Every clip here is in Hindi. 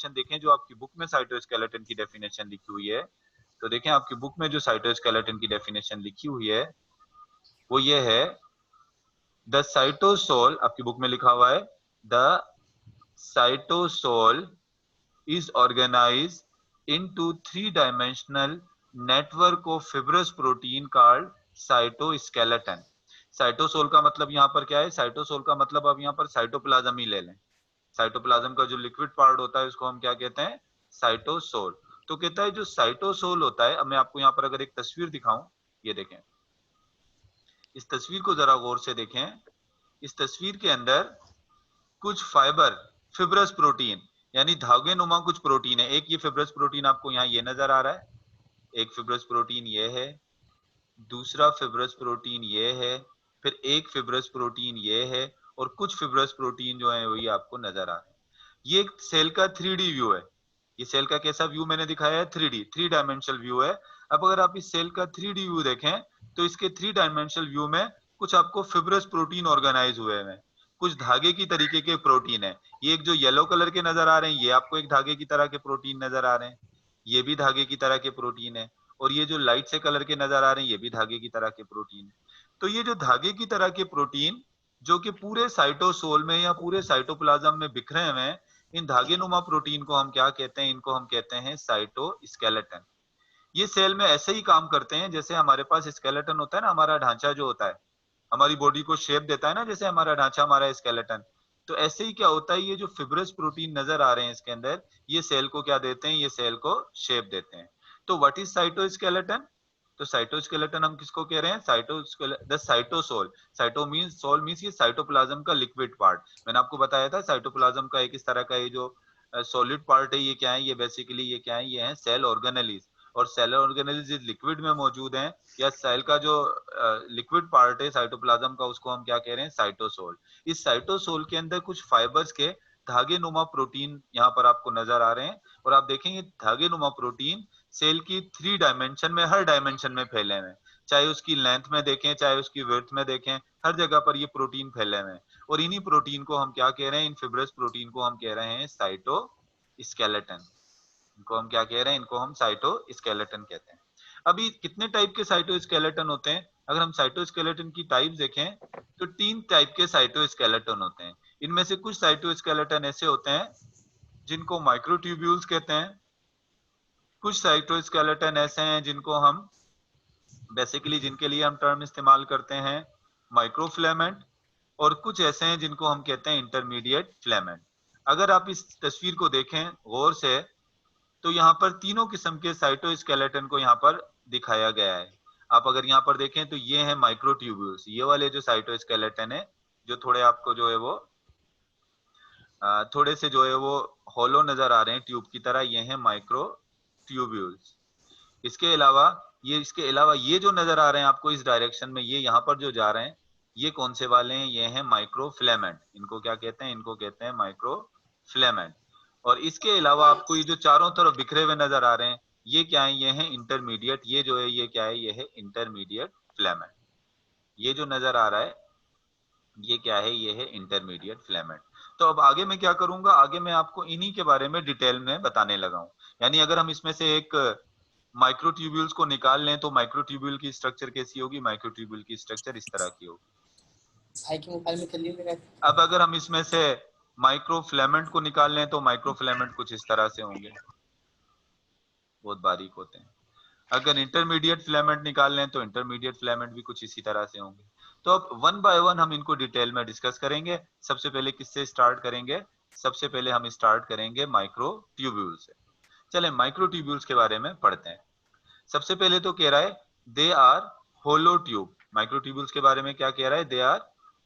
डेफिनेशन देखें जो आपकी बुक में साइटोस्केलेटन की डेफिनेशन लिखी हुई है, तो देखें आपकी बुक में जो साइटोस्केलेटन की डेफिनेशन लिखी हुई है वो ये है, द साइटोसोल, आपकी बुक में लिखा हुआ है the cytosol is organized into three-dimensional network of fibrous protein called cytoskeleton. Cytosol का मतलब यहाँ पर क्या है? साइटोसोल का मतलब अब यहाँ पर साइटोप्लाज्म ही ले लें। साइटोप्लाज्म का जो लिक्विड पार्ट होता है उसको हम क्या कहते हैं? साइटोसोल। तो कहता है जो साइटोसोल होता है, अब मैं आपको यहाँ पर अगर एक तस्वीर दिखाऊं, ये देखें, इस तस्वीर को जरा गौर से देखें। इस तस्वीर के अंदर कुछ फाइबर, फिब्रस प्रोटीन यानी धागे नुमा कुछ प्रोटीन है। एक ये फिब्रस प्रोटीन आपको यहाँ ये नजर आ रहा है, एक फिब्रस प्रोटीन ये है, दूसरा फिब्रस प्रोटीन ये है, फिर एक फिब्रस प्रोटीन ये है, और कुछ फिब्रस प्रोटीन जो है वही आपको नजर आ रहे हैं। ये एक सेल का 3D व्यू है। ये सेल का कैसा व्यू मैंने दिखाया है? 3D, थ्री डायमेंशनल व्यू है। अब अगर आप इस सेल का 3D व्यू देखें तो इसके थ्री डायमेंशनल व्यू में कुछ आपको फिब्रस प्रोटीन ऑर्गेनाइज हुए हैं, कुछ धागे की तरीके के प्रोटीन है। ये एक जो येलो कलर के नजर आ रहे हैं ये आपको एक धागे की तरह के प्रोटीन नजर आ रहे हैं, ये भी धागे की तरह के प्रोटीन है, और ये जो लाइट से कलर के नजर आ रहे हैं ये भी धागे की तरह के प्रोटीन है। तो ये जो धागे की तरह के प्रोटीन जो कि पूरे साइटोसोल में या पूरे साइटोप्लाज्म में बिखरे हुए हैं, इन धागे नुमा प्रोटीन को हम क्या कहते हैं? इनको हम कहते हैं साइटोस्केलेटन। ये सेल में ऐसे ही काम करते हैं जैसे हमारे पास स्केलेटन होता है ना, हमारा ढांचा जो होता है, हमारी बॉडी को शेप देता है ना, जैसे हमारा ढांचा, हमारा स्केलेटन। तो ऐसे ही क्या होता है, ये जो फिब्रस प्रोटीन नजर आ रहे हैं इसके अंदर, ये सेल को क्या देते हैं? ये सेल को शेप देते हैं। तो व्हाट इज साइटोस्केलेटन? तो साइटोस्केलेटन हम किसको कह रहे हैं? The cytosol. Cyto means, sol means ये साइटोप्लाज्म का लिक्विड पार्ट। मैंने आपको बताया था साइटोप्लाज्म का एक इस तरह का ये जो सॉलिड पार्ट है, ये क्या है? ये बेसिकली ये क्या है? ये है सेल ऑर्गेनेलिज। और सेल ऑर्गेनेलिज लिक्विड में मौजूद हैं, या सेल का जो लिक्विड पार्ट है साइटोप्लाज्म का, उसको हम क्या कह रहे हैं? साइटोसोल। इस साइटोसोल के अंदर कुछ फाइबर्स के धागे नुमा प्रोटीन यहाँ पर आपको नजर आ रहे हैं, और आप देखेंगे धागे नुमा प्रोटीन सेल की थ्री डायमेंशन में, हर डायमेंशन में फैले हुए हैं, चाहे उसकी लेंथ में देखें, चाहे उसकी विड्थ में देखें, हर जगह पर ये प्रोटीन फैले हुए हैं। और इन्हीं प्रोटीन को हम क्या कह रहे हैं? इन फिब्रस प्रोटीन को हम कह रहे हैं साइटोस्केलेटन। इनको हम क्या कह रहे हैं? इनको हम साइटोस्केलेटन कहते हैं। अभी कितने टाइप के साइटोस्केलेटन होते हैं? अगर हम साइटोस्केलेटन की टाइप देखें तो 3 टाइप के साइटोस्केलेटन होते हैं। इनमें से कुछ साइटोस्केलेटन ऐसे होते हैं जिनको माइक्रोट्यूब्यूल्स कहते हैं, कुछ साइटोस्केलेटन ऐसे हैं जिनको हम बेसिकली, जिनके लिए हम टर्म इस्तेमाल करते हैं माइक्रोफिलामेंट, और कुछ ऐसे हैं जिनको हम कहते हैं इंटरमीडिएट फिलामेंट। अगर आप इस तस्वीर को देखें गौर से तो यहाँ पर तीनों किस्म के साइटोस्केलेटन को यहाँ पर दिखाया गया है। आप अगर यहाँ पर देखें तो ये है माइक्रोट्यूब्यूल्स, ये वाले जो साइटोस्केलेटन है, जो थोड़े आपको जो है वो थोड़े से जो है वो होलो नजर आ रहे हैं ट्यूब की तरह, ये है माइक्रोट्यूब्यूल्स। इसके अलावा ये जो नजर आ रहे हैं आपको इस डायरेक्शन में, ये यहाँ पर जो जा रहे हैं, ये कौन से वाले हैं? ये हैं माइक्रोफिलामेंट। इनको क्या कहते हैं? इनको कहते हैं माइक्रोफिलामेंट। और इसके अलावा आपको ये जो चारों तरफ बिखरे हुए नजर आ रहे हैं, ये क्या है? ये है इंटरमीडिएट। ये जो है ये क्या है? ये है इंटरमीडिएट फिलामेंट। ये जो नजर आ रहा है ये क्या है? ये है इंटरमीडिएट फिलामेंट। तो अब आगे मैं क्या करूंगा? आगे मैं आपको इन्हीं के बारे में डिटेल में बताने लगा हूं। यानी अगर हम इसमें से एक माइक्रोट्यूब्यूल्स को निकाल लें तो माइक्रोट्यूब्यूल की स्ट्रक्चर कैसी होगी? माइक्रोट्यूब्यूल की स्ट्रक्चर इस तरह की होगी। भाई के मोबाइल में चलिए मेरा। अब अगर हम इसमें से माइक्रोफिलामेंट को निकाल लें तो माइक्रोफिलामेंट कुछ इस तरह से होंगे, बहुत बारीक होते हैं। अगर इंटरमीडिएट फिलामेंट निकाल लें तो इंटरमीडिएट फिलामेंट भी कुछ इसी तरह से होंगे। तो अब वन बाय वन हम इनको डिटेल में डिस्कस करेंगे। सबसे पहले किससे स्टार्ट करेंगे? सबसे पहले हम स्टार्ट करेंगे माइक्रोट्यूब्यूल से। चलें माइक्रोट्यूब्यूल्स के बारे में पढ़ते हैं। सबसे पहले तो कह रहा है they are hollow tube. Microtubules के बारे में क्या कह रहा है? They are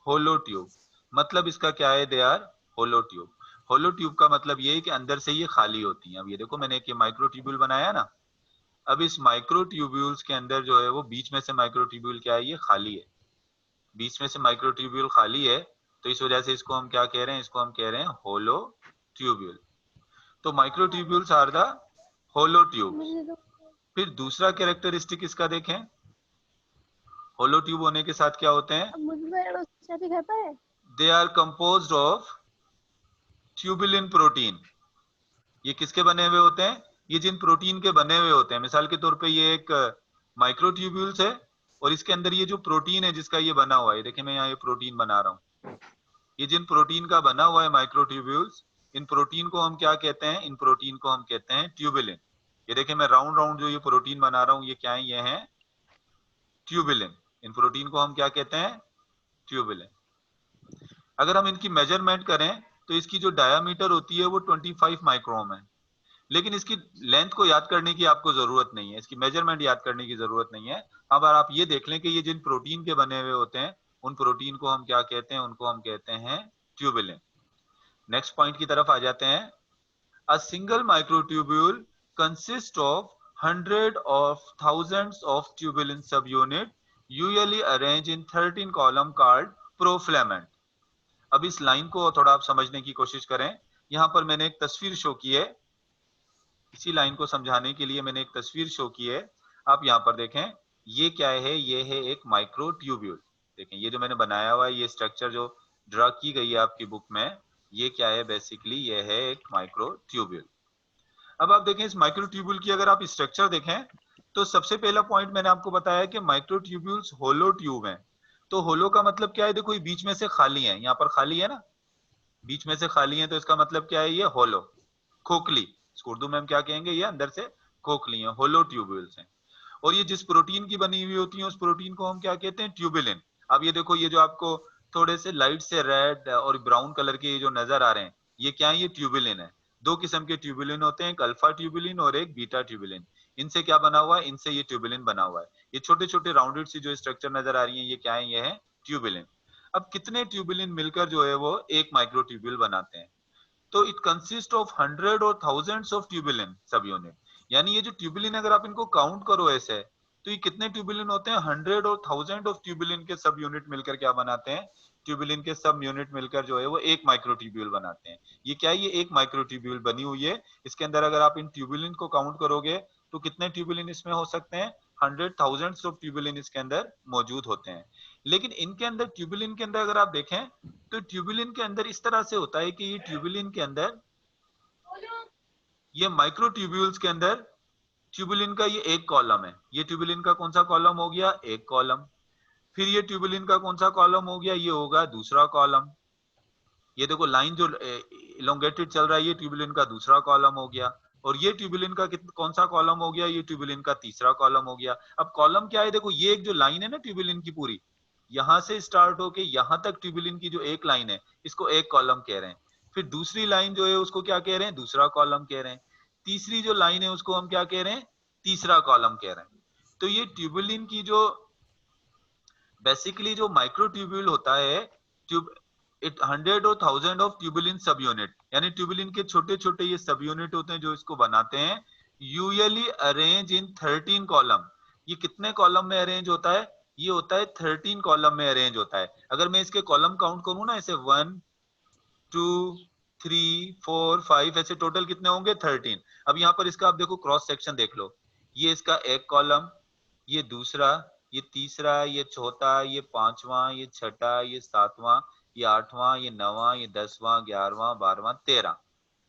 hollow tube. मतलब इसका क्या है? They are hollow tube. Hollow tube का मतलब ये है कि अंदर से ये खाली होती हैं। अब ये देखो मैंने एक माइक्रोट्यूब्यूल बनाया ना, अब इस माइक्रोट्यूब्यूल्स के अंदर जो है वो बीच में से माइक्रोट्यूब्यूल क्या है? ये खाली है। बीच में से माइक्रोट्यूब्यूल खाली है, तो इस वजह से इसको हम क्या कह रहे हैं? इसको हम कह रहे हैं होलो ट्यूब्यूल। तो microtubules are the hollow tube. फिर दूसरा कैरेक्टरिस्टिक इसका देखें, होलो ट्यूब होने के साथ क्या होते हैं? They are composed of tubulin protein. ये किसके बने हुए होते हैं? ये जिन प्रोटीन के बने हुए होते हैं। मिसाल के तौर पे ये एक माइक्रोट्यूब्यूल्स है और इसके अंदर ये जो प्रोटीन है जिसका ये बना हुआ है, देखिए मैं यहाँ ये प्रोटीन बना रहा हूँ, ये जिन प्रोटीन का बना हुआ है माइक्रोट्यूब्यूल्स, इन प्रोटीन को हम क्या कहते हैं? इन प्रोटीन को हम कहते हैं ट्यूबुलिन। ये देखिए मैं राउंड राउंड जो ये प्रोटीन बना रहा हूँ, ये क्या है? ये है ट्यूबुलिन। इन प्रोटीन को हम क्या कहते हैं? ट्यूबुलिन। अगर हम इनकी मेजरमेंट करें तो इसकी जो डायामीटर होती है वो 25 माइक्रोन है, लेकिन इसकी लेंथ को याद करने की आपको जरूरत नहीं है, इसकी मेजरमेंट याद करने की जरूरत नहीं है। अब आप ये देख लें कि ये जिन प्रोटीन के बने हुए होते हैं उन प्रोटीन को हम क्या कहते हैं? उनको हम कहते हैं ट्यूबुलिन। नेक्स्ट पॉइंट की तरफ आ जाते हैं। A single microtubule consist of hundred of thousands of tubulin subunit usually arrange in 13 column called protofilament. अब इस लाइन को थोड़ा आप समझने की कोशिश करें। यहां पर मैंने एक तस्वीर शो की है, इसी लाइन को समझाने के लिए मैंने एक तस्वीर शो की है। आप यहाँ पर देखें, ये क्या है? ये है एक माइक्रोट्यूब्यूल। देखें ये जो मैंने बनाया हुआ है, ये स्ट्रक्चर जो ड्रा की गई है आपकी बुक में, ये क्या है? बेसिकली ये है एक माइक्रोट्यूब्यूल। अब आप देखें इस माइक्रोट्यूब्यूल की अगर आप स्ट्रक्चर देखें तो सबसे पहला पॉइंट मैंने आपको बताया कि माइक्रोट्यूब्यूल्स होलो ट्यूब हैं। तो होलो का मतलब क्या है? देखो ये बीच में से खाली है, यहाँ पर खाली है ना, बीच में से खाली है, तो इसका मतलब क्या है? ये होलो, खोखली। इसको उर्दू में हम क्या कहेंगे? ये अंदर से खोखली है, होलो ट्यूब्यूल्स हैं। और ये जिस प्रोटीन की बनी हुई होती है उस प्रोटीन को हम क्या कहते हैं? ट्यूबुलिन। अब ये देखो, ये जो आपको थोड़े से लाइट से रेड और ब्राउन कलर के ये जो नजर आ रहे हैं, ये क्या है? ये ट्यूबुलिन है। दो किस्म के ट्यूबुलिन होते हैं, एक अल्फा ट्यूबुलिन और एक बीटा ट्यूबुलिन। इनसे क्या बना हुआ है? इनसे ये ट्यूबुलिन बना हुआ है। ये छोटे छोटे राउंडेड सी जो स्ट्रक्चर नजर आ रही है, ये क्या है? ये है ट्यूबुलिन। अब कितने ट्यूबुलिन मिलकर जो है वो एक माइक्रोट्यूब्यूल बनाते हैं? तो इट कंसिस्ट ऑफ हंड्रेड और थाउजेंड्स ऑफ ट्यूबुलिन सब यूनिट। यानी ये जो ट्यूबुलिन अगर आप इनको काउंट करो ऐसे, तो ये कितने ट्यूबुलिन होते हैं? हंड्रेड और थाउजेंड ऑफ ट्यूबुलिन के सब यूनिट मिलकर क्या बनाते हैं? ट्यूबुलिन के सब यूनिट मिलकर जो है वो एक माइक्रोट्यूब्यूल बनाते हैं। ये क्या है? ये एक माइक्रोट्यूब्यूल बनी हुई है। इसके अंदर अगर आप इन ट्यूबुलिन को काउंट करोगे तो कितने ट्यूबुलिन इसमें हो सकते हैं? हंड्रेड थाउजेंड्स ऑफ ट्यूबुलिन इसके अंदर मौजूद होते हैं। लेकिन इनके अंदर, ट्यूबुलिन के अंदर अगर आप देखें तो ट्यूबुलिन के अंदर इस तरह से होता है कि ये ट्यूबुलिन के अंदर, ये माइक्रोट्यूब्यूल्स के अंदर ट्यूबुलिन का ये एक कॉलम है। ये ट्यूबुलिन का कौन सा कॉलम हो गया? एक कॉलम। फिर ये ट्यूबुलिन का कौन सा कॉलम हो गया? ये होगा दूसरा कॉलम। ये देखो लाइन जो इलोंगेटेड चल रहा है, ये ट्यूबुलिन का दूसरा कॉलम हो गया। और ये ट्यूबुलिन का कौन सा कॉलम हो गया? ये ट्यूबुलिन का तीसरा कॉलम हो गया। अब कॉलम क्या है? देखो ये एक जो लाइन है ना ट्यूबुलिन की पूरी, यहां से स्टार्ट होके यहां तक ट्यूबुलिन की जो एक लाइन है, इसको एक कॉलम कह रहे हैं। फिर दूसरी लाइन जो है उसको क्या कह रहे हैं? दूसरा कॉलम कह रहे हैं। तीसरी जो लाइन है उसको हम क्या कह रहे हैं? तीसरा कॉलम कह रहे हैं। तो ये ट्यूबुलिन की जो बेसिकली जो माइक्रोट्यूब्यूल होता है, ट्यूब इट हंड्रेड और थाउजेंड ऑफ ट्यूबुलिन सब यूनिट, यानी ट्यूबुलिन के छोटे छोटे ये सब यूनिट होते हैं जो इसको बनाते हैं। Usually arrange in 13 column. ये कितने कॉलम में अरेंज होता है? ये होता है 13 कॉलम में अरेंज होता है। अगर मैं इसके कॉलम काउंट करूं ना, ऐसे 1 2 3 4 5, ऐसे टोटल कितने होंगे? 13। अब यहाँ पर इसका आप देखो क्रॉस सेक्शन देख लो, ये इसका एक कॉलम, ये दूसरा, ये तीसरा, ये चौथा, ये पांचवा, ये छठा, ये सातवां, ये आठवां, ये नौवां, ये 10वां, 11वां, 12वां, 13।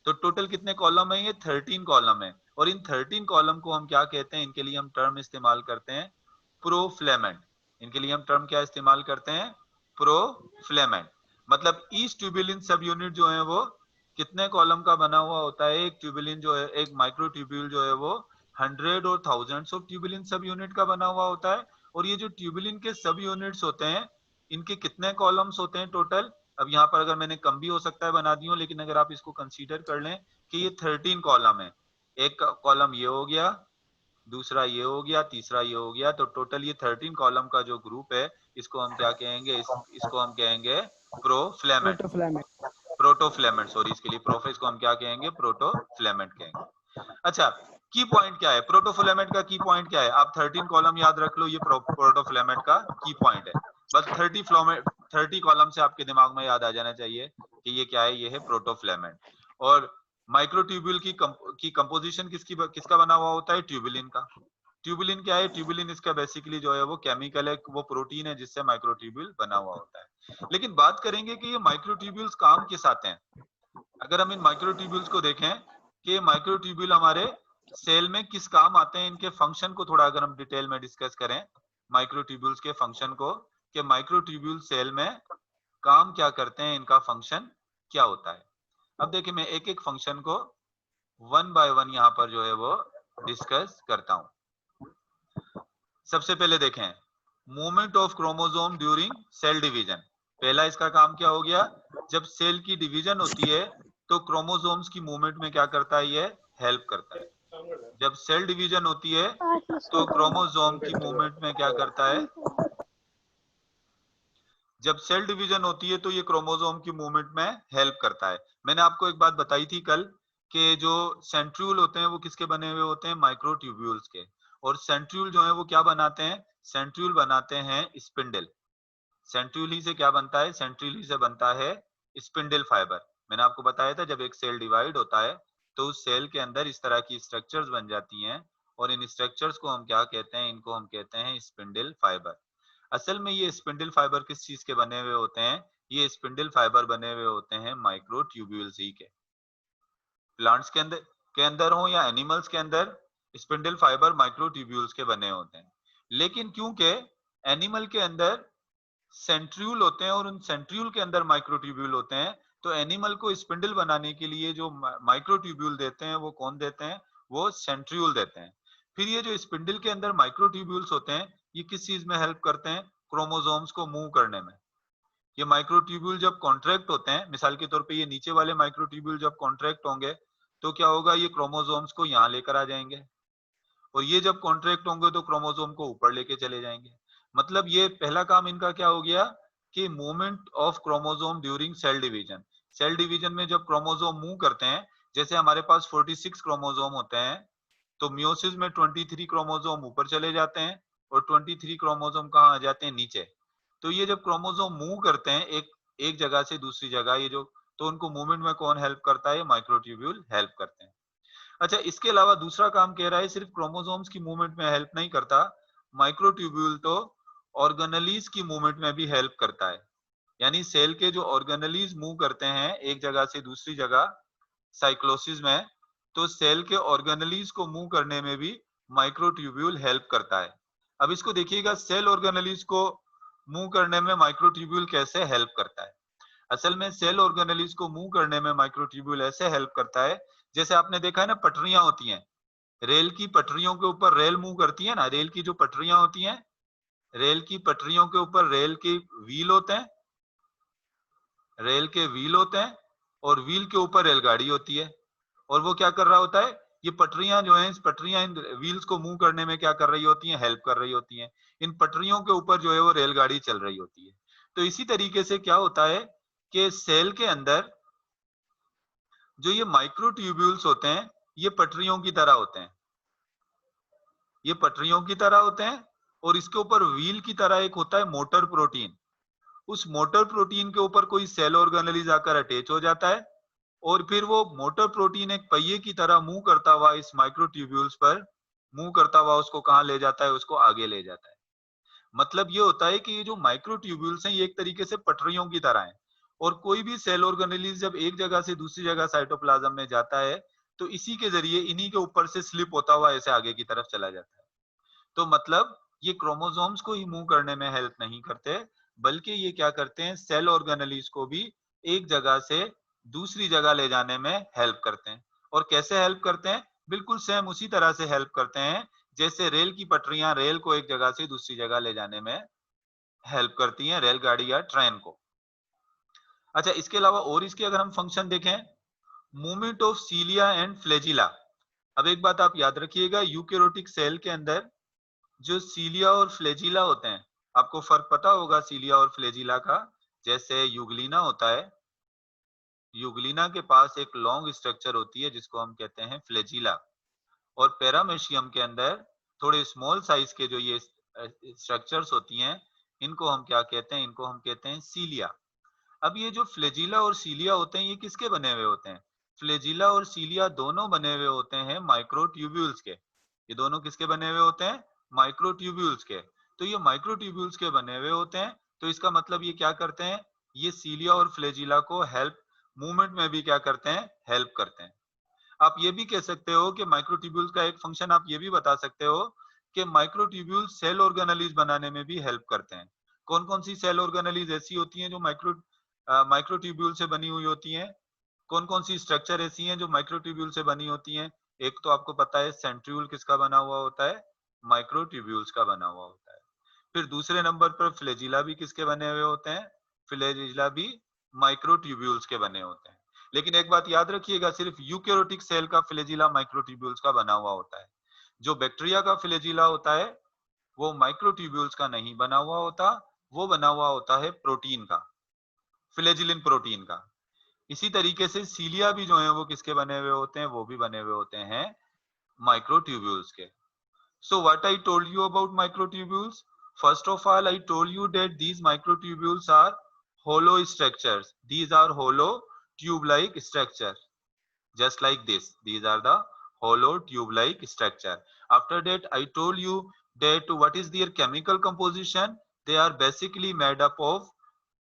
तो टोटल कितने कॉलम है? ये 13 कॉलम है। और इन 13 कॉलम को हम क्या कहते हैं? इनके लिए हम टर्म इस्तेमाल करते हैं प्रोफ्लेमेंट। इनके लिए हम टर्म क्या इस्तेमाल करते हैं? प्रोफ्लेमेंट। मतलब ईच ट्यूबुलिन सब यूनिट जो है वो कितने कॉलम का बना हुआ होता है? एक ट्यूबुलिन जो है, एक माइक्रोट्यूब्यूल जो है वो हंड्रेड और थाउजेंड्स ऑफ ट्यूबुलिन सब यूनिट का बना हुआ होता है। और ये जो ट्यूबुलिन के सब यूनिट्स होते हैं, इनके कितने कॉलम्स होते हैं टोटल? अब यहाँ पर अगर मैंने कम भी हो सकता है बना दी हूँ, लेकिन अगर आप इसको कंसीडर कर लें कि ये 13 कॉलम है, एक कॉलम ये हो गया, दूसरा ये हो गया, तीसरा ये हो गया, तो टोटल ये 13 कॉलम का जो ग्रुप है, इसको हम क्या कहेंगे? इसको हम कहेंगे प्रोफ्लेमेंट। प्रोटोफ्लेमेंट। प्रोटोफ्लेमेंट, सॉरी, इसके लिए प्रोफे, इसको हम क्या कहेंगे? प्रोटोफ्लेमेट कहेंगे। अच्छा, की पॉइंट क्या है? प्रोटोफ्लेमेट का की पॉइंट क्या है? आप 13 कॉलम याद रख लो, ये प्रोटोफ्लेमेट का की पॉइंट है। बस 30 कॉलम से आपके दिमाग में याद आ जाना चाहिए कि ये क्या है? ये है प्रोटोफ्लेमेट। और माइक्रोट्यूब्यूल की कंपोजिशन किसका बना हुआ होता है? ट्यूबुलिन का। ट्यूबुलिन क्या है? ट्यूबुलिन इसका बेसिकली जो है वो केमिकल है, वो प्रोटीन है जिससे माइक्रोट्यूब्यूल बना हुआ होता है। लेकिन बात करेंगे कि ये माइक्रोट्यूब्यूल्स काम किस आते हैं। अगर हम इन माइक्रोट्यूब्यूल्स को देखें कि माइक्रोट्यूब्यूल हमारे सेल में किस काम आते हैं, इनके फंक्शन को थोड़ा अगर हम डिटेल में डिस्कस करें माइक्रोट्यूब्यूल्स के फंक्शन को, कि माइक्रोट्यूब्यूल सेल में काम क्या करते हैं, इनका फंक्शन क्या होता है। अब देखिए मैं एक एक फंक्शन को वन बाय वन यहाँ पर जो है वो डिस्कस करता हूं। सबसे पहले देखें movement of chromosome during cell division. पहला इसका काम क्या हो गया, जब सेल की डिवीजन होती है तो क्रोमोसोम्स की मूवमेंट में क्या करता है, ये हेल्प करता है। जब सेल डिवीजन होती है तो क्रोमोसोम की मूवमेंट में क्या करता है, जब सेल डिवीजन होती है तो ये क्रोमोसोम की मूवमेंट में हेल्प करता है। मैंने आपको एक बात बताई थी कल कि जो सेंट्रियोल होते हैं वो किसके बने हुए होते हैं, माइक्रोट्यूब्यूल्स के। और सेंट्रियोल जो है वो क्या बनाते हैं, सेंट्रियोल बनाते हैं स्पिंडल। सेंट्रियोल ही से क्या बनता है, सेंट्रियोल ही से बनता है स्पिंडल फाइबर। मैंने आपको बताया था जब एक सेल डिवाइड होता है तो उस सेल के अंदर इस तरह की स्ट्रक्चर्स बन जाती हैं और इन स्ट्रक्चर्स को हम क्या कहते हैं, इनको हम कहते हैं स्पिंडल फाइबर। असल में ये स्पिंडल फाइबर किस चीज के बने हुए होते हैं, ये स्पिंडल फाइबर बने हुए होते हैं माइक्रोट्यूब्यूल्स ही के। प्लांट्स के अंदर हो या एनिमल्स के अंदर स्पिंडल फाइबर माइक्रोट्यूब्यूल्स के बने होते हैं। लेकिन क्योंकि एनिमल के अंदर सेंट्रियोल होते हैं और उन सेंट्रियोल के अंदर माइक्रोट्यूब्यूल होते हैं, तो एनिमल को स्पिंडल बनाने के लिए जो माइक्रोट्यूब्यूल देते हैं वो कौन देते हैं, वो सेंट्रियोल देते हैं। फिर ये जो स्पिंडल के अंदर माइक्रोट्यूब्यूल्स होते हैं ये किस चीज में हेल्प करते हैं, क्रोमोसोम्स को मूव करने में। ये माइक्रोट्यूब्यूल जब कॉन्ट्रैक्ट होते हैं, मिसाल के तौर पे ये नीचे वाले माइक्रोट्यूब्यूल जब कॉन्ट्रैक्ट होंगे तो क्या होगा, ये क्रोमोसोम्स को यहाँ लेकर आ जाएंगे और ये जब कॉन्ट्रैक्ट होंगे तो क्रोमोसोम को ऊपर लेके चले जाएंगे। मतलब ये पहला काम इनका क्या हो गया कि movement of chromosome during cell division. Cell division में जब क्रोमोसोम मूव करते हैं, जैसे हमारे पास 46 क्रोमोसोम होते हैं तो मियोसिस में 23 क्रोमोसोम ऊपर चले जाते हैं और 23 क्रोमोसोम कहाँ आ जाते हैं, नीचे। तो ये जब क्रोमोसोम मूव करते हैं एक एक जगह से दूसरी जगह, ये जो, तो उनको मूवमेंट में कौन हेल्प करता है, माइक्रोट्यूब्यूल हेल्प करते हैं। अच्छा, इसके अलावा दूसरा काम कह रहा है सिर्फ क्रोमोसोम्स की मूवमेंट में हेल्प नहीं करता, माइक्रोट्यूब्यूल तो ऑर्गेनेलीज की मूवमेंट में भी हेल्प करता है। यानी सेल के जो ऑर्गेनेलीज मूव करते हैं एक जगह से दूसरी जगह साइक्लोसिस में, तो सेल के ऑर्गेनेलीज को मूव करने में भी माइक्रोट्यूब्यूल हेल्प करता है। अब इसको देखिएगा, सेल ऑर्गेनेलीज को मूव करने में माइक्रोट्यूब्यूल कैसे हेल्प करता है। असल में सेल ऑर्गेनेलीज को मूव करने में माइक्रोट्यूब्यूल ऐसे हेल्प करता है, जैसे आपने देखा है ना पटरियां होती हैं, रेल की पटरियों के ऊपर रेल मूव करती है ना, रेल की जो पटरियां होती हैं, रेल की पटरियों के ऊपर रेल के व्हील होते हैं, रेल के व्हील होते हैं और व्हील के ऊपर रेलगाड़ी होती है। और वो क्या कर रहा होता है, ये पटरियां जो हैं, इस पटरियां इन व्हील्स को मूव करने में क्या कर रही होती हैं, हेल्प कर रही होती हैं। इन पटरियों के ऊपर जो है वो रेलगाड़ी चल रही होती है। तो इसी तरीके से क्या होता है कि सेल के अंदर जो ये माइक्रोट्यूब्यूल्स होते हैं ये पटरियों की तरह होते हैं, ये पटरियों की तरह होते हैं और इसके ऊपर व्हील की तरह एक होता है मोटर प्रोटीन। उस मोटर प्रोटीन के ऊपर कोई सेल ऑर्गेनेल आकर अटैच हो जाता है और फिर वो मोटर प्रोटीन एक पहिए की तरह मूव करता हुआ इस माइक्रोट्यूब्यूल्स पर मूव करता हुआ उसको कहाँ ले जाता है, उसको आगे ले जाता है। मतलब ये होता है कि ये जो माइक्रोट्यूब्यूल्स हैं ये एक तरीके से पटरियों की तरह हैं और कोई भी सेल ऑर्गेनेल जब एक जगह से दूसरी जगह साइटोप्लाज्म में जाता है तो इसी के जरिए इन्हीं के ऊपर से स्लिप होता हुआ ऐसे आगे की तरफ चला जाता है। तो मतलब ये क्रोमोसोम्स को ही मूव करने में हेल्प नहीं करते, बल्कि ये क्या करते हैं, सेल ऑर्गेनेल्स को भी एक जगह से दूसरी जगह ले जाने में हेल्प करते हैं। और कैसे हेल्प करते हैं, बिल्कुल सेम उसी तरह से हेल्प करते हैं जैसे रेल की पटरियां रेल को एक जगह से दूसरी जगह ले जाने में हेल्प करती हैं, रेलगाड़ी या ट्रेन को। अच्छा, इसके अलावा और इसके अगर हम फंक्शन देखें, movement of cilia and flagella. अब एक बात आप याद रखिएगा, यूकेरोटिक सेल के अंदर जो सीलिया और फ्लैजिला होते हैं, आपको फर्क पता होगा सीलिया और फ्लैजिला का। जैसे यूग्लिना होता है, यूग्लिना के पास एक लॉन्ग स्ट्रक्चर होती है जिसको हम कहते हैं फ्लैजिला, और पैरामेशियम के अंदर थोड़े स्मॉल साइज के जो ये स्ट्रक्चर्स होती हैं इनको हम क्या कहते हैं, इनको हम कहते हैं सीलिया। अब ये जो फ्लैजिला और सीलिया होते हैं ये किसके बने हुए होते हैं, फ्लैजिला और सीलिया दोनों बने हुए होते हैं माइक्रोट्यूब्यूल्स के। ये दोनों किसके बने हुए होते हैं, माइक्रोट्यूब्यूल्स के। तो ये माइक्रोट्यूब्यूल्स के बने हुए होते हैं, तो इसका मतलब ये क्या करते हैं, ये सीलिया और फ्लैजिला को हेल्प मूवमेंट में भी क्या करते हैं, हेल्प करते हैं। आप ये भी कह सकते हो कि माइक्रोट्यूब्यूल्स का एक फंक्शन आप ये भी बता सकते हो कि माइक्रोट्यूब्यूल्स सेल ऑर्गेनेलीज बनाने में भी हेल्प करते हैं। कौन कौन सी सेल ऑर्गेनेलीज ऐसी होती हैं जो माइक्रोट्यूब्यूल से बनी हुई होती हैं? कौन कौन सी स्ट्रक्चर ऐसी हैं जो माइक्रोट्यूब्यूल से बनी होती हैं? एक तो आपको पता है सेंट्रियोल किसका बना हुआ होता है? माइक्रोट्यूब्यूल्स का बना हुआ होता है। फिर दूसरे नंबर पर फ्लैजिला भी किसके बने हुए होते हैं? फ्लैजिला भी माइक्रोट्यूब्यूल्स के बने होते हैं। लेकिन एक बात याद रखिएगा, सिर्फ यूकेरोटिक सेल का फ्लैजिला माइक्रोट्यूब्यूल्स का बना हुआ होता है। जो बैक्टीरिया का फ्लैजिला होता है वो माइक्रोट्यूब्यूल्स का नहीं बना हुआ होता, वो बना हुआ होता है प्रोटीन का, फ्लैजिलिन प्रोटीन का। इसी तरीके से सीलिया भी जो है वो किसके बने हुए होते हैं? वो भी बने हुए होते हैं माइक्रोट्यूब्यूल्स के। So what I told you about microtubules? First of all, I told you that these microtubules are hollow structures. These are hollow tube-like structure, just like this. These are the hollow tube-like structure. After that, I told you that what is their chemical composition? They are basically made up of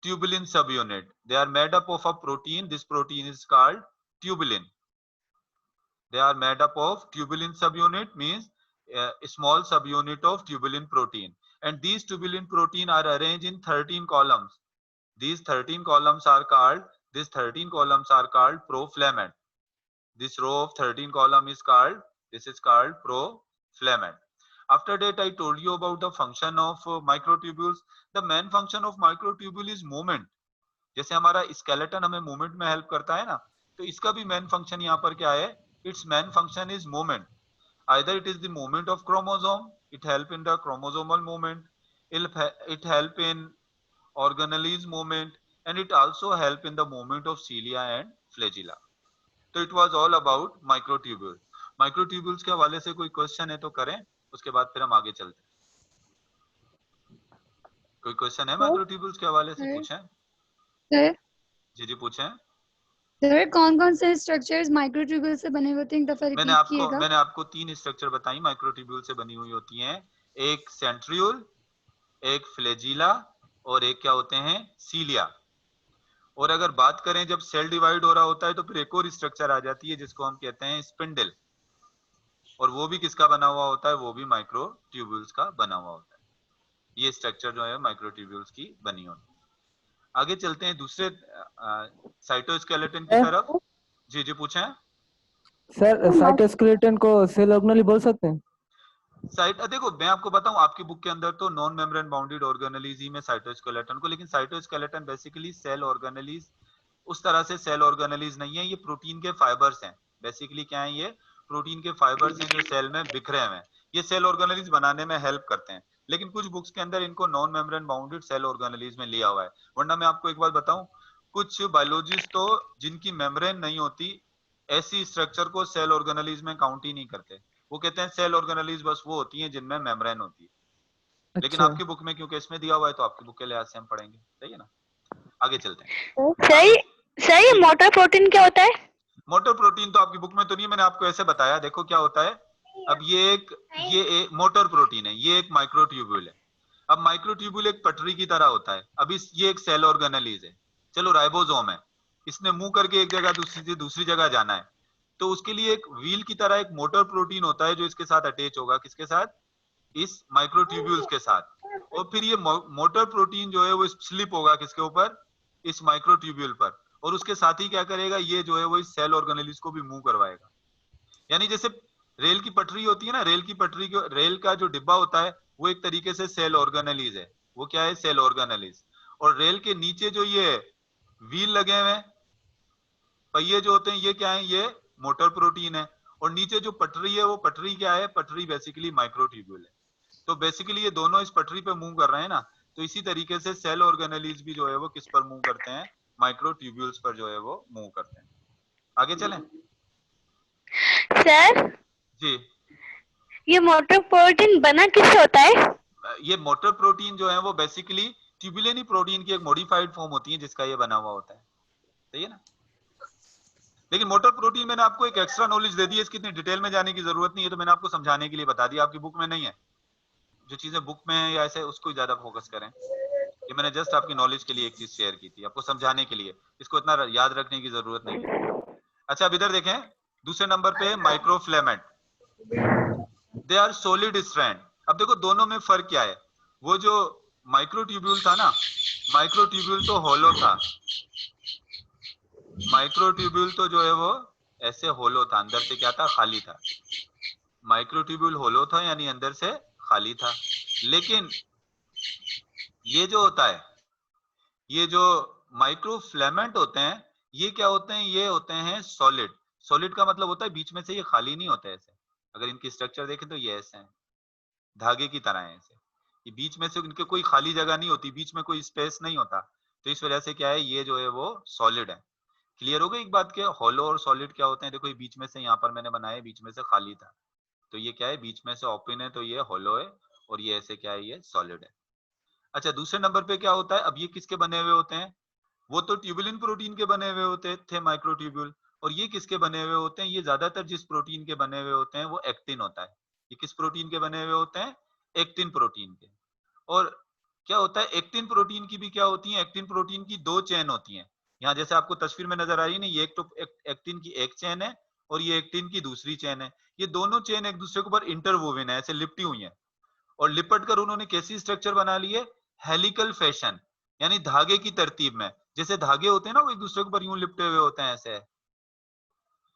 tubulin subunit. They are made up of a protein. This protein is called tubulin. They are made up of tubulin subunit, means a small subunit of tubulin protein. And these tubulin protein are arranged in 13 columns. These 13 columns are called profilament. This row of 13 column is called profilament. After that, I told you about the function of microtubules. The main function of microtubule is movement. जैसे हमारा स्केलेटन हमें मूवमेंट में हेल्प करता है ना, तो इसका भी मेन फंक्शन यहाँ पर क्या है? It's main function is movement. Either it is the movement of chromosome, it help in the chromosomal movement, it help in organelles movement, and it also help in the movement of cilia and flagella. So it was all about microtubule. Microtubules के हवाले से कोई क्वेश्चन है तो करें, उसके बाद फिर हम आगे चलते हैं. कोई क्वेश्चन है माइक्रोट्यूब्यूल्स के हवाले से? पूछें. सर जी पूछें. सर कौन कौन से स्ट्रक्चर्स माइक्रोट्यूब्यूल से बने होते हैं, एक दफा मैंने रिपीट कीजिएगा. आपको 3 स्ट्रक्चर बताई माइक्रोट्यूब्यूल से बनी हुई होती हैं. एक सेंट्रियोल, एक फ्लैजिला और एक क्या होते हैं? सीलिया. और अगर बात करें जब सेल डिवाइड हो रहा होता है तो फिर एक और स्ट्रक्चर आ जाती है जिसको हम कहते हैं स्पिंडल. और वो भी किसका बना हुआ होता है? वो भी माइक्रोट्यूब्यूल्स का बना हुआ होता है. ये स्ट्रक्चर जो है माइक्रोट्यूब्यूल्स की बनी होती है. आगे चलते हैं दूसरे साइटोस्केलेटन की तरफ. जी पूछें. सर साइटोस्केलेटन को सेल ऑर्गेनेल बोल सकते हैं? देखो मैं आपको बताऊं, आपकी बुक के अंदर तो नॉन मेम्ब्रेन बाउंडेड ऑर्गेनेलीज ही में साइटोस्केलेटन को, लेकिन साइटोस्केलेटन बेसिकली सेल ऑर्गेनेलीज उस तरह से सेल ऑर्गेनेलीज नहीं है. ये प्रोटीन के फाइबर्स हैं. बेसिकली क्या है? ये प्रोटीन के फाइबर्स हैं जो सेल में बिखरे हुए हैं. ये सेल ऑर्गेनेलीज बनाने में हेल्प करते हैं, लेकिन कुछ बुक्स के अंदर इनको non membrane bounded cell organelles में लिया हुआ है. वरना मैं आपको एक बात बताऊं, कुछ बायोलॉजिस्ट तो जिनकी मेम्ब्रेन नहीं होती ऐसी स्ट्रक्चर को सेल ऑर्गेनेलीज में काउंट ही नहीं करते. वो कहते हैं सेल ऑर्गेनेलीज बस वो होती हैं जिनमें मेम्ब्रेन होती है. अच्छा. लेकिन आपकी बुक में क्योंकि इसमें दिया हुआ है तो आपकी बुक के लिहाज से हम पढ़ेंगे. सही है ना? आगे चलते हैं. सही मोटर प्रोटीन क्या होता है? मोटर प्रोटीन तो आपकी बुक में तो नहीं, मैंने आपको ऐसे बताया. देखो क्या होता है. अब ये एक मोटर प्रोटीन है, ये एक माइक्रोट्यूब्यूल है. अब माइक्रोट्यूब्यूल एक पटरी की तरह होता है. अब ये एक सेल ऑर्गेनेलीज है. चलो राइबोसोम है, इसने मुंह करके एक जगह दूसरी जगह जाना है, तो उसके लिए एक व्हील की तरह एक मोटर प्रोटीन होता है जो इसके साथ अटैच होगा. किसके साथ? इस माइक्रोट्यूब्यूल्स के साथ. और फिर ये मोटर प्रोटीन जो है वो स्लिप होगा किसके ऊपर? इस माइक्रोट्यूब्यूल पर. और उसके साथ ही क्या करेगा? ये जो है वो इस सेल ऑर्गेनेलीज को भी मूव करवाएगा. यानी जैसे रेल की पटरी होती है ना, रेल का जो डिब्बा होता है वो एक तरीके से सेल ऑर्गेनेलीज है. वो क्या है? Cell organelles. और रेल के नीचे जो ये व्हील लगे हुए हैं, पहिए जो होते हैं, ये क्या है? ये मोटर प्रोटीन है. और नीचे जो पटरी है वो पटरी क्या है? पटरी बेसिकली माइक्रोट्यूब्यूल है. तो बेसिकली ये दोनों इस पटरी पे मूव कर रहे हैं ना. तो इसी तरीके से सेल ऑर्गेनेलीज भी जो है वो किस पर मूव करते हैं? माइक्रोट्यूब्यूल्स पर जो है वो मूव करते हैं. आगे चलें. सर जी ये मोटर प्रोटीन बना किससे होता है? ये मोटर प्रोटीन जो है वो बेसिकली ट्यूबुलिन प्रोटीन की एक मॉडिफाइड फॉर्म होती है जिसका ये बना हुआ होता है. सही है ना? लेकिन मोटर प्रोटीन मैंने आपको एक एक्स्ट्रा नॉलेज दे दी है, इसकी इतनी डिटेल में जाने की जरूरत नहीं है, तो मैंने आपको समझाने के लिए बता दिया. आपकी बुक में नहीं है. जो चीजें बुक में है या ऐसे उसको ज्यादा फोकस करें. ये मैंने जस्ट आपकी नॉलेज के लिए एक चीज शेयर की थी, आपको समझाने के लिए. इसको इतना याद रखने की जरूरत नहीं है. अच्छा अब इधर देखें. दूसरे नंबर पे है microfilament, they are solid strand. अब देखो दोनों में फर्क क्या है, वो जो माइक्रोट्यूब्यूल था ना, माइक्रोट्यूब्यूल तो होलो था, माइक्रोट्यूब्यूल तो जो है वो ऐसे होलो था, अंदर से क्या था, खाली था। माइक्रोट्यूब्यूल होलो था यानी अंदर से खाली था। लेकिन ये जो होता है, ये जो माइक्रोफिलामेंट होते हैं, ये क्या होते हैं, ये होते हैं सॉलिड। सॉलिड का मतलब होता है बीच में से ये खाली नहीं होते ऐसे, अगर इनकी स्ट्रक्चर देखें तो ये ऐसे हैं, धागे की तरह है ऐसे, ये बीच में से इनके कोई खाली जगह नहीं होती, बीच में कोई स्पेस नहीं होता, तो इस वजह से क्या है, ये जो है वो सॉलिड है। क्लियर हो गई एक बात के हॉलो और सॉलिड क्या होते हैं। देखो ये बीच में से यहाँ पर मैंने बनाया, बीच में से खाली था, तो ये क्या है, बीच में से ओपन है, तो ये हॉलो है, और ये ऐसे क्या है, ये सॉलिड है। अच्छा दूसरे नंबर पे क्या होता है, अब ये किसके बने हुए होते हैं, वो तो ट्यूबुलिन प्रोटीन के बने हुए होते थे माइक्रोट्यूब्यूल, और ये किसके बने हुए होते हैं, ये ज्यादातर जिस प्रोटीन के बने हुए होते हैं वो एक्टिन होता है। ये किस प्रोटीन के बने हुए होते हैं, एक्टिन प्रोटीन के। और क्या होता है, एक्टिन प्रोटीन की भी क्या होती है, एक्टिन प्रोटीन की दो चेन होती हैं। यहाँ जैसे आपको तस्वीर में नजर आ रही है ना, ये एक तो एक्टिन की एक चेन है और ये एक्टिन की दूसरी चेन है। ये दोनों चेन एक दूसरे के ऊपर इंटरवोवन है, ऐसे लिपटी हुई है, और लिपट कर उन्होंने कैसी स्ट्रक्चर बना ली है, हेलिकल फैशन, यानी धागे की तरतीब में। जैसे धागे होते हैं ना, वो एक दूसरे के ऊपर यूं लिपटे हुए होते हैं, ऐसे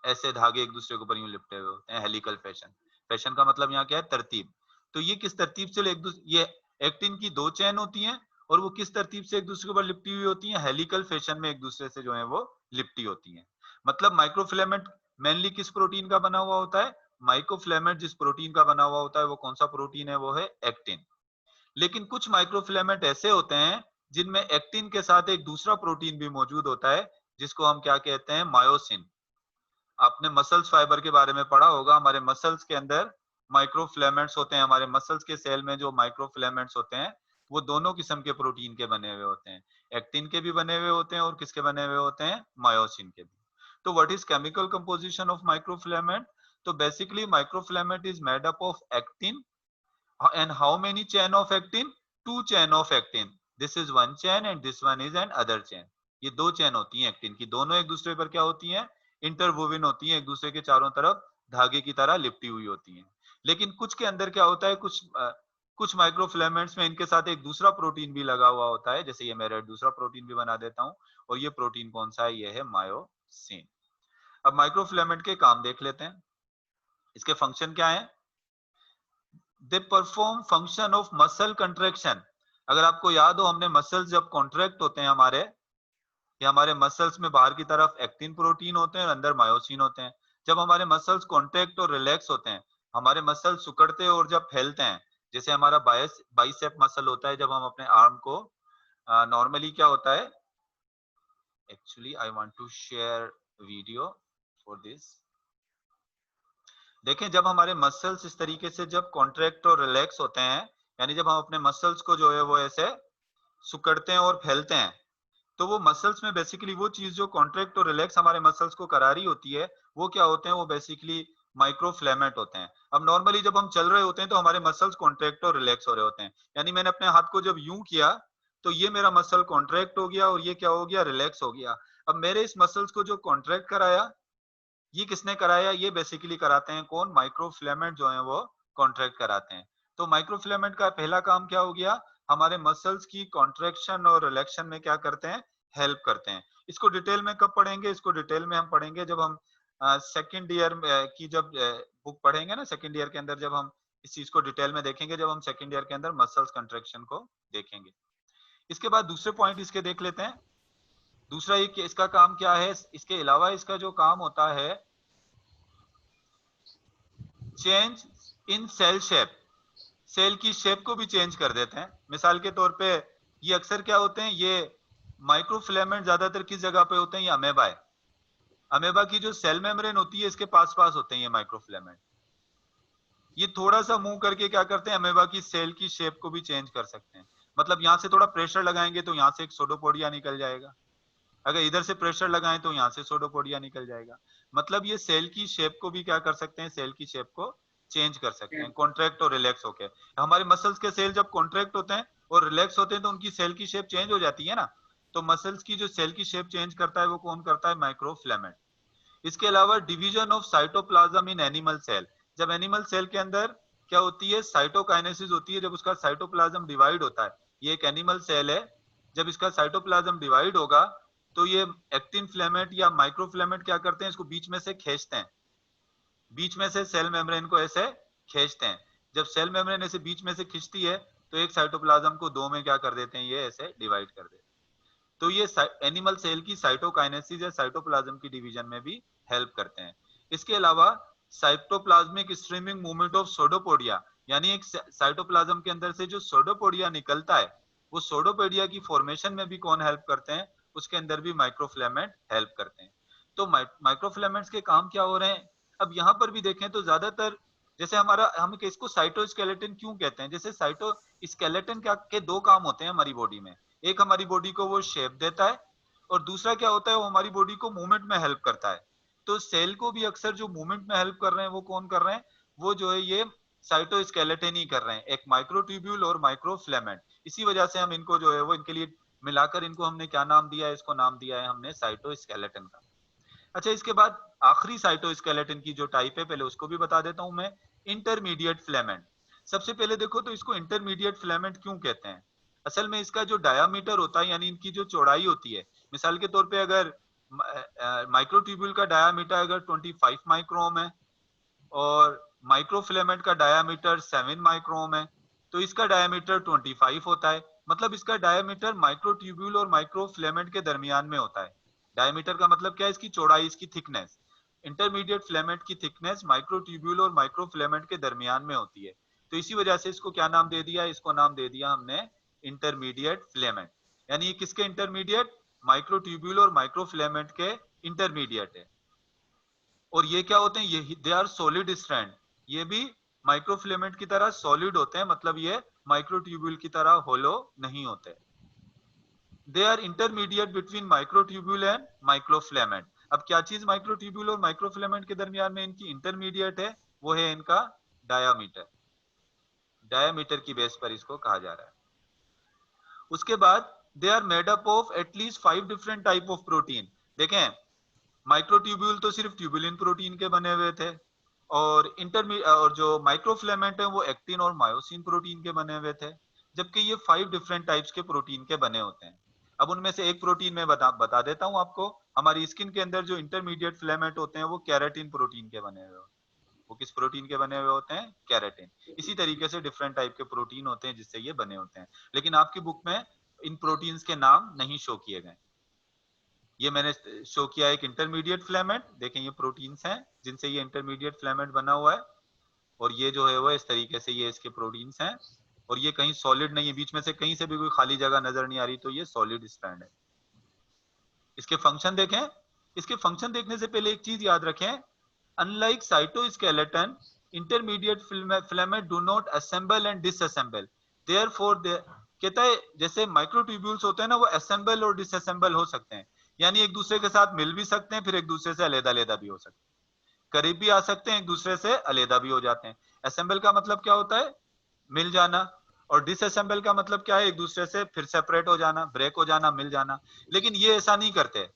ऐसे धागे एक दूसरे के ऊपर यूं लिपटे हुए होते हैं, हेलिकल फैशन। फैशन का मतलब यहाँ क्या है, तरतीब। तो ये किस तरतीब से एक दूसरे, ये एक्टिन की दो चेन होती हैं, और वो किस तरतीब से एक दूसरे के ऊपर लिपटी हुई होती हैं, हेलिकल फैशन में एक दूसरे से जो है वो लिपटी होती हैं। मतलब माइक्रोफिलामेंट मेनली किस प्रोटीन का बना हुआ होता है, माइक्रोफिलामेंट जिस प्रोटीन का बना हुआ होता है वो कौन सा प्रोटीन है, वो है एक्टिन। लेकिन कुछ माइक्रोफिलामेंट ऐसे होते हैं जिनमें एक्टिन के साथ एक दूसरा प्रोटीन भी मौजूद होता है, जिसको हम क्या कहते हैं, मायोसिन। आपने मसल्स फाइबर के बारे में पढ़ा होगा, हमारे मसल्स के अंदर माइक्रोफिलामेंट्स होते हैं, हमारे मसल्स के सेल में जो माइक्रोफिलामेंट्स होते हैं वो दोनों किस्म के प्रोटीन के बने हुए होते हैं, एक्टिन के भी बने हुए होते हैं और किसके बने हुए होते हैं, मायोसिन के भी। तो what is chemical composition of microfilament, तो basically microfilament is made up of actin, and how many chain of actin, two chain of actin, this is one chain and this one is an other chain। ये दो चैन होती हैं एक्टिन की, दोनों एक दूसरे पर क्या होती हैं, इंटरवोवन होती हैं, एक दूसरे के चारों तरफ धागे की तरह लिपटी हुई होती हैं। लेकिन कुछ के अंदर क्या होता है, कुछ माइक्रोफिलामेंट्स में इनके साथ एक दूसरा प्रोटीन भी लगा हुआ होता है, जैसे ये मैं दूसरा प्रोटीन भी बना देता हूँ, और ये प्रोटीन कौन सा है, ये है मायोसिन। अब माइक्रोफिलामेंट के काम देख लेते हैं, इसके फंक्शन क्या है। They perform function of muscle contraction. अगर आपको याद हो, हमने मसल्स जब कॉन्ट्रैक्ट होते हैं हमारे, या हमारे मसल्स में बाहर की तरफ एक्टिन प्रोटीन होते हैं और अंदर मायोसिन होते हैं। जब हमारे मसल्स कॉन्ट्रैक्ट और रिलैक्स होते हैं, हमारे मसल्स सिकुड़ते हैं और जब फैलते हैं, जैसे हमारा बाइसेप मसल होता है, जब हम अपने आर्म को नॉर्मली क्या होता है, actually I want to share video for this. देखें जब हमारे मसल्स इस तरीके से जब कॉन्ट्रैक्ट और रिलैक्स होते हैं, यानी जब हम अपने मसल्स को जो है वो ऐसे सिकुड़ते हैं और फैलते हैं, तो वो मसल्स में बेसिकली वो चीज जो कॉन्ट्रैक्ट और रिलैक्स हमारे मसल्स को करा रही होती है, वो क्या होते हैं, वो बेसिकली माइक्रोफिलामेंट होते हैं। अब नॉर्मली जब हम चल रहे होते हैं तो हमारे मसल्स कॉन्ट्रैक्ट और रिलैक्स हो रहे होते हैं, यानी मैंने अपने हाथ को जब यूं किया तो ये मेरा मसल कॉन्ट्रैक्ट हो गया और ये क्या हो गया, रिलैक्स हो गया। अब मेरे इस मसल्स को जो कॉन्ट्रैक्ट कराया, ये किसने कराया, ये बेसिकली कराते हैं कौन, माइक्रोफिलामेंट जो है वो कॉन्ट्रैक्ट कराते हैं। तो माइक्रोफिलामेंट का पहला काम क्या हो गया, हमारे मसल्स की कॉन्ट्रैक्शन और रिलैक्शन में क्या करते हैं, हेल्प करते हैं। इसको डिटेल में कब पढ़ेंगे, इसको डिटेल में हम पढ़ेंगे जब हम सेकेंड ईयर की जब बुक पढ़ेंगे ना, सेकेंड ईयर के अंदर जब हम इस चीज को डिटेल में देखेंगे, जब हम सेकेंड ईयर के अंदर मसल्स कंट्रैक्शन को देखेंगे। इसके बाद दूसरे पॉइंट इसके देख लेते हैं। दूसरा ये कि इसका काम क्या है, इसके अलावा इसका जो काम होता है, change in cell shape, cell की शेप को भी चेंज कर देते हैं। मिसाल के तौर पे ये अक्सर क्या होते हैं, ये माइक्रोफिलामेंट ज्यादातर किस जगह पे होते हैं, ये अमेबा है। अमेबा की जो सेल मेम्ब्रेन होती है इसके पास पास होते हैं ये माइक्रोफिलामेंट। ये थोड़ा सा मूव करके क्या करते हैं, अमेबा की सेल की शेप को भी चेंज कर सकते हैं। मतलब यहाँ से थोड़ा प्रेशर लगाएंगे तो यहाँ से एक सोडोपोडिया निकल जाएगा, अगर इधर से प्रेशर लगाएं तो यहाँ से सोडोपोडिया निकल जाएगा। मतलब ये सेल की शेप को भी क्या कर सकते हैं, सेल की शेप को चेंज कर सकते हैं कॉन्ट्रैक्ट और रिलैक्स होके। हमारे मसल्स के सेल जब कॉन्ट्रैक्ट होते हैं और रिलैक्स होते हैं तो उनकी सेल की शेप चेंज हो जाती है ना, तो मसल्स की जो सेल की शेप चेंज करता है वो कौन करता है, माइक्रोफिलामेंट। इसके अलावा division of cytoplasm in animal cell, जब एनिमल सेल के अंदर क्या होती है, साइटोकाइनेसिस होती है, जब उसका साइटोप्लाज्म डिवाइड होता है, ये एक एनिमल सेल है, जब इसका साइटोप्लाज्म डिवाइड होगा तो ये एक्टिन फिलामेंट या माइक्रोफिलामेंट क्या करते हैं, इसको बीच में से खींचते हैं, बीच में से सेल मेम्ब्रेन को ऐसे खींचते हैं। जब सेल मेम्ब्रेन ऐसे बीच में से खींचती है तो एक साइटोप्लाज्म को दो में क्या कर देते हैं, ये ऐसे डिवाइड कर देते हैं। तो ये एनिमल सेल की साइटोकाइनेसिस या साइटोप्लाज्म की डिवीजन में भी हेल्प करते हैं। इसके अलावा साइटोप्लाज्मिक स्ट्रीमिंग मूवमेंट ऑफ सोडोपोडिया, यानी एक साइटोप्लाज्म के अंदर से जो सोडोपोडिया निकलता है, वो सोडोपोडिया की फॉर्मेशन में भी कौन हेल्प करते हैं, उसके अंदर भी माइक्रोफिलामेंट हेल्प करते हैं। तो माइक्रोफिलामेंट्स के काम क्या हो रहे हैं, अब यहाँ पर भी देखें तो ज्यादातर जैसे हम इसको साइटोस्केलेटन क्यों कहते हैं, जैसे साइटोस्केलेटन के दो काम होते हैं हमारी बॉडी में, एक हमारी बॉडी को वो शेप देता है और दूसरा क्या होता है, वो हमारी बॉडी को मूवमेंट में हेल्प करता है। तो सेल को भी अक्सर जो मूवमेंट में हेल्प कर रहे हैं वो कौन कर रहे हैं, वो जो है ये साइटोस्केलेटन ही कर रहे हैं, एक माइक्रोट्यूब्यूल और माइक्रोफिलामेंट। इसी वजह से हम इनको जो है वो इनके लिए मिलाकर इनको हमने क्या नाम दिया है, इसको नाम दिया है हमने साइटोस्केलेटन का। अच्छा, इसके बाद आखिरी साइटोस्केलेटन की जो टाइप है पहले उसको भी बता देता हूं मैं, इंटरमीडिएट फिलामेंट। सबसे पहले देखो तो इसको इंटरमीडिएट फिलामेंट क्यों कहते हैं, असल में इसका जो डायामीटर होता है यानी इनकी जो चौड़ाई होती है, मिसाल के तौर पे अगर माइक्रोट्यूब्यूल का डायामीटर अगर 25 माइक्रोम है और माइक्रोफिलामेंट का डायामीटर 7 माइक्रोम है, तो इसका डायामीटर 25 होता है, मतलब इसका डायामीटर माइक्रोट्यूब्यूल और माइक्रोफिलामेंट के दरमियान में होता है। डायमीटर का मतलब क्या है, इसकी चौड़ाई, इसकी थिकनेस। इंटरमीडिएट फिलामेंट की थिकनेस माइक्रोट्यूब्यूल और माइक्रोफिलामेंट के दरमियान में होती है, तो इसी वजह से इसको क्या नाम दे दिया, इसको नाम दे दिया हमने इंटरमीडिएट फिलामेंट। यानी ये किसके इंटरमीडिएट, माइक्रोट्यूब्यूल और माइक्रोफिलामेंट के इंटरमीडिएट है। और ये क्या होते हैं, ये दे आर सॉलिड स्ट्रैंड, ये भी माइक्रोफिलामेंट की तरह सॉलिड होते हैं, मतलब ये माइक्रोट्यूब्यूल की तरह होलो नहीं होते। They are intermediate between microtubule and microfilament. अब क्या चीज माइक्रोट्यूब्यूल और माइक्रोफिलामेंट के दरमियान में इनकी इंटरमीडिएट है, वो है इनका डायामीटर। डायामीटर की बेस पर इसको कहा जा रहा है। उसके बाद they are made up of at least 5 different type of protein. देखें, माइक्रोट्यूब्यूल तो सिर्फ ट्यूबुलिन प्रोटीन के बने हुए थे, और और जो माइक्रोफिलामेंट है वो एक्टिन और मायोसिन प्रोटीन के बने हुए थे, जबकि ये 5 डिफरेंट टाइप्स के प्रोटीन के बने होते हैं। अब उनमें से एक प्रोटीन मैं बता देता हूं आपको, हमारी स्किन के अंदर जो इंटरमीडिएट फिलामेंट होते हैं वो केराटिन प्रोटीन के बने हुए होते हैं। वो किस प्रोटीन के बने हुए होते हैं, केराटिन। इसी तरीके से डिफरेंट टाइप के प्रोटीन होते हैं जिससे ये बने होते हैं, लेकिन आपकी बुक में इन प्रोटीन्स के नाम नहीं शो किए गए। ये मैंने शो किया एक इंटरमीडिएट फिलामेंट, देखें ये प्रोटीन्स हैं जिनसे ये इंटरमीडिएट फिलामेंट बना हुआ है, और ये जो है वो इस तरीके से ये इसके प्रोटीन्स हैं, और ये कहीं सॉलिड नहीं है, बीच में से कहीं से भी कोई खाली जगह नजर नहीं आ रही, तो ये सॉलिड स्ट्रैंड है। इसके फंक्शन देखें, इसके फंक्शन देखने से पहले एक चीज याद रखें, unlike cytoskeleton intermediate filament do not assemble and disassemble, therefore कहता है जैसे माइक्रोट्यूब्यूल्स होते हैं ना, वो असेंबल और डिसअसेंबल हो सकते हैं, यानी एक दूसरे के साथ मिल भी सकते हैं, फिर एक दूसरे से अलग-अलग भी हो सकते हैं, करीब भी आ सकते हैं, एक दूसरे से अलग भी हो जाते हैं। असेंबल का मतलब क्या होता है, मिल जाना, और डिसअसेंबल का मतलब क्या है, एक दूसरे से फिर सेपरेट हो जाना, ब्रेक हो जाना, मिल जाना। लेकिन ये ऐसा नहीं करते,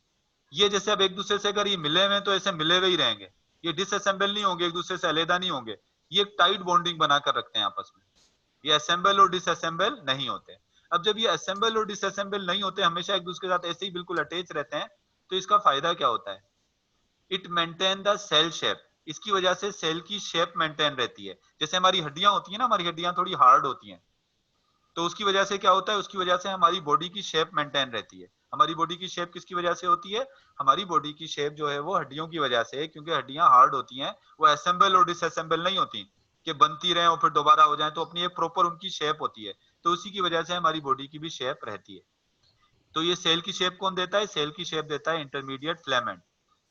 ये जैसे अब एक दूसरे से अगर ये मिले हुए तो ऐसे मिले हुए ही रहेंगे, ये डिसअसेंबल नहीं होंगे, एक दूसरे से अलग नहीं होंगे, ये टाइट बॉन्डिंग बनाकर रखते हैं आपस में। ये असेंबल और डिसअसेंबल नहीं होते। अब जब ये असेंबल और डिसअसेंबल नहीं होते, हमेशा एक दूसरे के साथ ऐसे ही बिल्कुल अटैच रहते हैं, तो इसका फायदा क्या होता है, it maintain the cell shape, इसकी वजह से सेल की शेप मेंटेन रहती है। जैसे हमारी हड्डियां होती है ना, हमारी हड्डियां थोड़ी हार्ड होती हैं, तो उसकी वजह से क्या होता है, उसकी वजह से हमारी बॉडी की शेप मेंटेन रहती है। हमारी बॉडी की शेप किसकी वजह से होती है, हमारी बॉडी की शेप जो है वो हड्डियों की वजह से है, क्योंकि हड्डियां हार्ड होती हैं, वो असेंबल और डिसअसेंबल नहीं होती कि बनती रहे और फिर दोबारा हो जाए, तो अपनी एक प्रॉपर उनकी शेप होती है, तो उसी की वजह से हमारी बॉडी की भी शेप रहती है। तो ये सेल की शेप कौन देता है, सेल की शेप देता है इंटरमीडिएट फिलामेंट।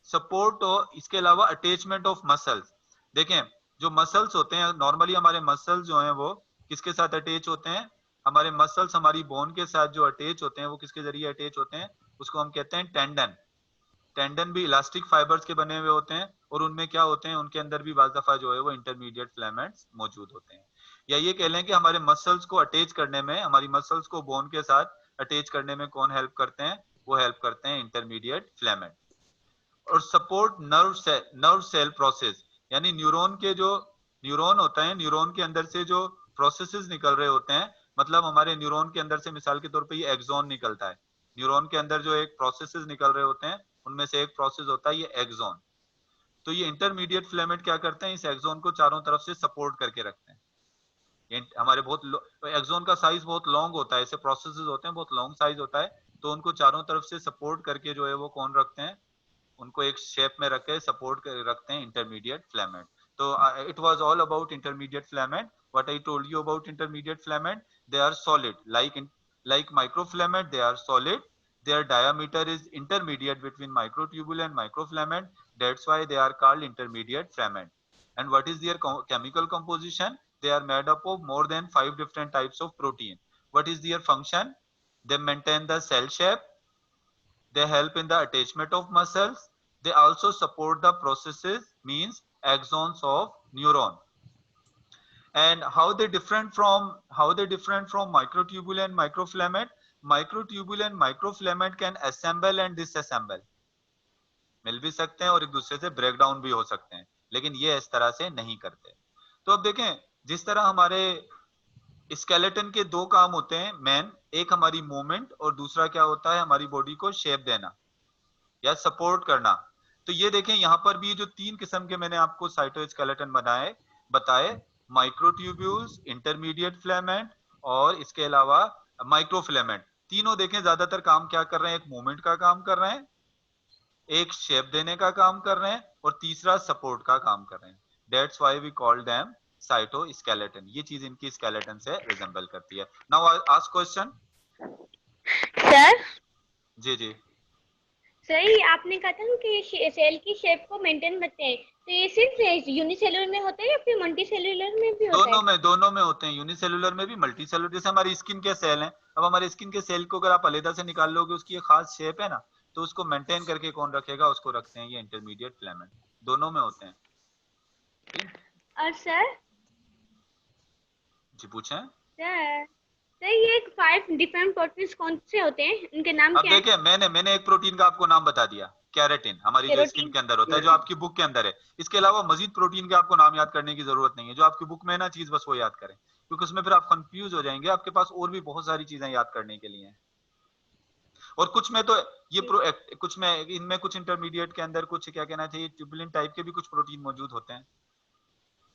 सपोर्ट और इसके अलावा अटैचमेंट ऑफ मसल्स। देखें, जो मसल्स होते हैं नॉर्मली, हमारे मसल्स जो हैं वो किसके साथ अटैच होते हैं, हमारे मसल्स हमारी बोन के साथ जो अटैच होते हैं वो किसके जरिए अटैच होते हैं, उसको हम कहते हैं टेंडन। टेंडन भी इलास्टिक फाइबर्स के बने हुए होते हैं, और उनमें क्या होते हैं, उनके अंदर भी बाज़ दफा जो है वो इंटरमीडिएट फिलामेंट्स मौजूद होते हैं। या ये कह लें कि हमारे मसल्स को अटैच करने में, हमारी मसल्स को बोन के साथ अटैच करने में कौन हेल्प करते हैं, वो हेल्प करते हैं इंटरमीडिएट फिलामेंट। और सपोर्ट नर्व सेल प्रोसेस, यानी न्यूरॉन होता है, न्यूरॉन के अंदर से जो प्रोसेसेस निकल रहे होते हैं, मतलब हमारे न्यूरॉन के अंदर से मिसाल के तौर पे ये एक्सॉन निकलता है, न्यूरॉन के अंदर जो एक प्रोसेसेस निकल रहे होते हैं उनमें से एक प्रोसेस होता है ये एक्सॉन। तो ये इंटरमीडिएट फिलामेंट क्या करते हैं, इस एक्सॉन को चारों तरफ से सपोर्ट करके रखते हैं। ये हमारे एक्सॉन का साइज बहुत लॉन्ग होता है, ऐसे प्रोसेसेस होते हैं बहुत लॉन्ग साइज होता है, तो उनको चारों तरफ से सपोर्ट करके जो है वो कौन रखते हैं, उनको एक शेप में रख के सपोर्ट कर रखते हैं इंटरमीडिएट फिलामेंट। तो it was all about intermediate filament. What I told you about intermediate filament, they are solid like microfilament, they are solid, their diameter is intermediate between microtubule and microfilament, that's why they are called intermediate filament. And what is their chemical composition, they are made up of more than 5 different types of protein. What is their function, they maintain the cell shape, they help in the attachment of muscles, they also support the processes, means axons of neuron. And how they different from microtubule and microfilament, microtubule and microfilament can assemble and disassemble, मिल भी सकते हैं और एक दूसरे से ब्रेक डाउन भी हो सकते हैं, लेकिन ये इस तरह से नहीं करते। तो अब देखें, जिस तरह हमारे स्केलेटन के दो काम होते हैं मेन, एक हमारी मूवमेंट और दूसरा क्या होता है, हमारी बॉडी को शेप देना या सपोर्ट करना। तो ये देखें यहाँ पर भी जो तीन किस्म के मैंने आपको साइटोस्केलेटन बताए, माइक्रोट्यूब्यूल्स, इंटरमीडिएट फिलामेंट और इसके अलावा माइक्रोफिलामेंट, तीनों देखें ज्यादातर काम क्या कर रहे हैं, एक मूवमेंट का काम कर रहे हैं, एक शेप देने का काम कर रहे हैं और तीसरा सपोर्ट का काम कर रहे हैं। That's why we call them cytoskeleton. ये चीज इनकी स्केलेटन से रिजेंबल करती है। Now ask question. सर जी सही, आपने कहा था कि सेल की शेप को मेंटेन करते हैं, तो ये सिर्फ यूनिसेलुलर में होता है या फिर मल्टीसेलुलर में भी होता है? दोनों में होते हैं, यूनिसेलुलर में भी, मल्टीसेलुलर। जैसे हमारी स्किन के सेल हैं, अब हमारे स्किन के सेल को अगर आप अलग से निकाल लोगे, उसकी एक खास शेप है ना, तो उसको मेंटेन करके कौन रखेगा, उसको रखते हैं ये इंटरमीडिएट फिलामेंट। दोनों में होते हैं। और सर जी पूछें। सर ये 5 डिफरेंट प्रोटीन्स कौन से होते हैं, उनके नाम अब क्या हैं? देखिए, मैंने एक प्रोटीन का आपको नाम बता दिया, कैरेटिन, हमारी जो स्किन के अंदर होता है, जो आपकी बुक के अंदर है। इसके अलावा मजीद प्रोटीन के आपको नाम याद करने की जरूरत नहीं है, जो आपकी बुक में है ना चीज, बस वो याद करें, क्योंकि उसमें फिर आप कंफ्यूज हो जाएंगे, आपके पास और भी बहुत सारी चीजें याद करने के लिए हैं। और कुछ में तो ये कुछ में इनमें कुछ इंटरमीडिएट के अंदर कुछ क्या कहना चाहिए, ट्यूबुलिन टाइप के भी कुछ प्रोटीन मौजूद होते हैं।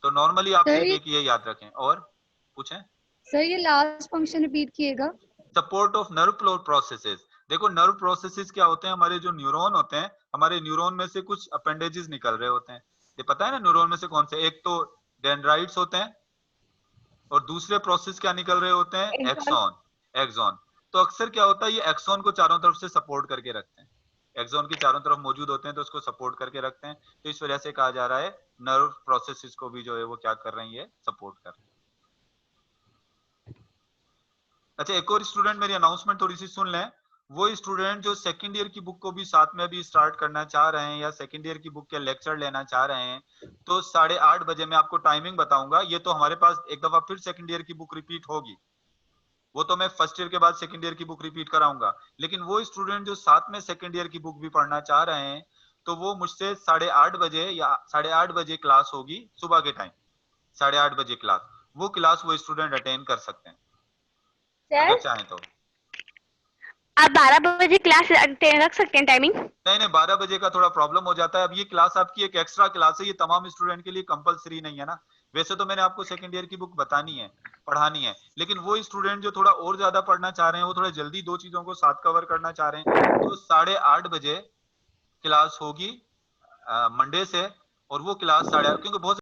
तो नॉर्मली आप ये याद रखें। और पूछें सर, ये लास्ट फंक्शन रिपीट कीजिएगा। Support of nerve flow processes. देखो नर्व प्रोसेसेस क्या होते हैं, हमारे जो न्यूरॉन होते हैं, हमारे न्यूरॉन में से कुछ अपेंडेजेस निकल रहे होते हैं, ये पता है ना न्यूरॉन में से कौन से, एक तो डेंड्राइट्स होते हैं और दूसरे प्रोसेस क्या निकल रहे होते हैं, एक्सॉन। तो अक्सर क्या होता है, ये एक्सॉन को चारों तरफ से सपोर्ट करके रखते हैं, एक्सॉन की चारों तरफ मौजूद होते हैं तो उसको सपोर्ट करके रखते हैं। तो इस वजह से कहा जा रहा है नर्व प्रोसेसेस को भी जो है वो क्या कर रहे हैं, ये सपोर्ट कर रहे हैं। अच्छा, एक और स्टूडेंट, मेरी अनाउंसमेंट थोड़ी सी सुन लें। वो स्टूडेंट जो सेकंड ईयर की बुक को भी साथ में भी स्टार्ट करना चाह रहे हैं या सेकंड ईयर की बुक के लेक्चर लेना चाह रहे हैं, तो 8:30 बजे मैं आपको टाइमिंग बताऊंगा। ये तो हमारे पास एक दफा फिर सेकंड ईयर की बुक रिपीट होगी, वो तो मैं फर्स्ट ईयर के बाद सेकंड ईयर की बुक रिपीट कराऊंगा। लेकिन वो स्टूडेंट जो साथ में सेकंड ईयर की बुक भी पढ़ना चाह रहे हैं, तो वो मुझसे 8:30 बजे या 8:30 बजे क्लास होगी, सुबह के टाइम 8:30 बजे क्लास, वो क्लास वो स्टूडेंट अटेंड कर सकते हैं अगर चाहें तो। आप 12 बजे क्लास रख सकते हैं टाइमिंग? नहीं, 12 बजे का थोड़ा प्रॉब्लम हो जाता है। अब ये क्लास आपकी एक एक्स्ट्रा क्लास है, ये तमाम स्टूडेंट के लिए कंपलसरी नहीं है ना। वैसे तो मैंने आपको सेकंड ईयर की बुक बतानी है, पढ़ानी है, लेकिन वो स्टूडेंट जो थोड़ा और ज्यादा पढ़ना चाह रहे हैं, वो थोड़ा जल्दी दो चीजों को साथ कवर करना चाह रहे हैं, तो 8:30 बजे क्लास होगी मंडे से, और वो क्लास 8:30, क्योंकि बहुत